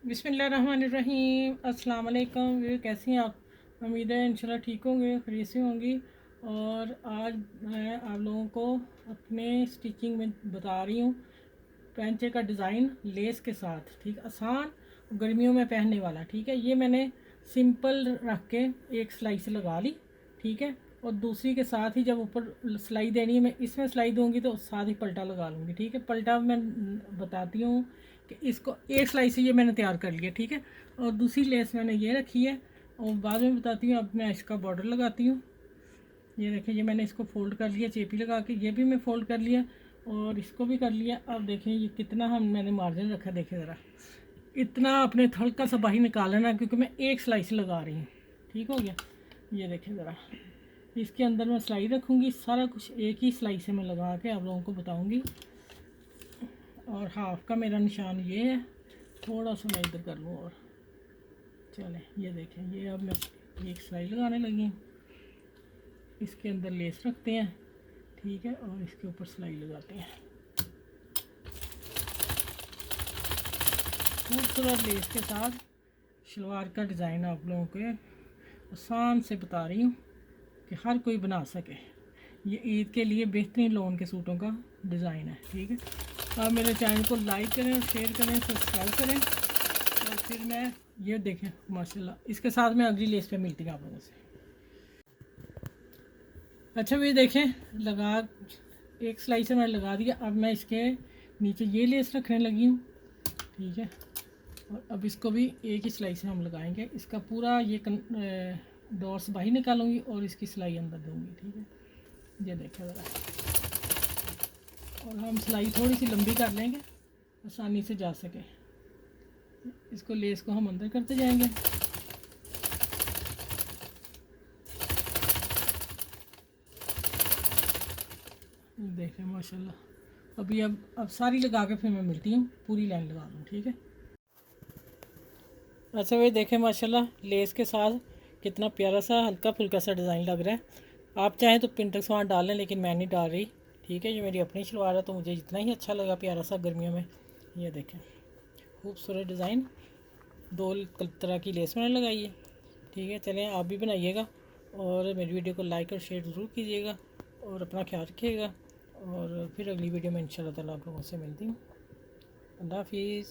बिस्मिल्लाहिर्रहमानिर्रहीम। अस्सलाम वालेकुम। वे कैसी हैं आप? उम्मीद है इंशाल्लाह ठीक होंगे, खैरियत से होंगी। और आज मैं आप लोगों को अपने स्टिचिंग में बता रही हूँ पैंचे का डिज़ाइन लेस के साथ, ठीक, आसान, गर्मियों में पहनने वाला। ठीक है, ये मैंने सिंपल रख के एक सिलाई से लगा ली, ठीक है। और दूसरी के साथ ही जब ऊपर सिलाई देनी है, मैं इसमें सिलाई दूंगी तो साथ ही पलटा लगा लूँगी, ठीक है। पलटा मैं बताती हूँ कि इसको एक सिलाई से ये मैंने तैयार कर लिया, ठीक है। और दूसरी लेस मैंने ये रखी है और बाद में बताती हूँ। अब मैं इसका बॉर्डर लगाती हूँ। ये देखिए, ये मैंने इसको फोल्ड कर लिया चेपी लगा के, ये भी मैं फोल्ड कर लिया और इसको भी कर लिया। अब देखें ये कितना मैंने मार्जिन रखा, देखें ज़रा, इतना अपने हल्का सा बाही निकाल लेना, क्योंकि मैं एक सिलाई से लगा रही हूँ। ठीक हो गया। ये देखें ज़रा, इसके अंदर मैं सिलाई रखूँगी, सारा कुछ एक ही सिलाई से मैं लगा के आप लोगों को बताऊँगी। और हाफ का मेरा निशान ये है, थोड़ा सा मैं इधर कर लूँ और चले। ये देखें, ये अब मैं एक सिलाई लगाने लगी हूँ। इसके अंदर लेस रखते हैं, ठीक है, और इसके ऊपर सिलाई लगाते हैं। खूबसूरत लेस के साथ शलवार का डिज़ाइन आप लोगों को आसान से बता रही हूँ कि हर कोई बना सके। ये ईद के लिए बेहतरीन लोन के सूटों का डिज़ाइन है, ठीक है। आप मेरे चैनल को लाइक करें, शेयर करें, सब्सक्राइब करें। और फिर मैं ये देखें माशाल्लाह, इसके साथ मैं अगली लेस पे मिलती हूँ आप लोगों से। अच्छा भी देखें, लगा एक सिलाई से मैंने लगा दिया। अब मैं इसके नीचे ये लेस रखने लगी हूँ, ठीक है। और अब इसको भी एक ही सिलाई से हम लगाएंगे। इसका पूरा ये डॉट्स बाहर निकालूंगी और इसकी सिलाई अंदर दूंगी, ठीक है। ये देखें ज़रा, और हम सिलाई थोड़ी सी लंबी कर लेंगे, आसानी से जा सके। इसको लेस को हम अंदर करते जाएंगे। देखें माशाल्लाह। अभी अब सारी लगा के फिर मैं मिलती हूँ, पूरी लाइन लगा लूँ, ठीक है। अच्छा भाई देखें माशाल्लाह, लेस के साथ कितना प्यारा सा हल्का फुल्का सा डिज़ाइन लग रहा है। आप चाहें तो पिंटक्स वहाँ डाल लें, लेकिन मैं नहीं डाल रही, ठीक है। ये मेरी अपनी शलवार है तो मुझे इतना ही अच्छा लगा, प्यारा सा गर्मियों में। ये देखें खूबसूरत डिज़ाइन, दो तरह की लेस मैंने लगाई है, ठीक है। चलें आप भी बनाइएगा और मेरी वीडियो को लाइक और शेयर ज़रूर कीजिएगा और अपना ख्याल रखिएगा। और फिर अगली वीडियो में इंशाल्लाह ताला आप लोगों से मिलती हूँ। अल्लाह हाफिज़।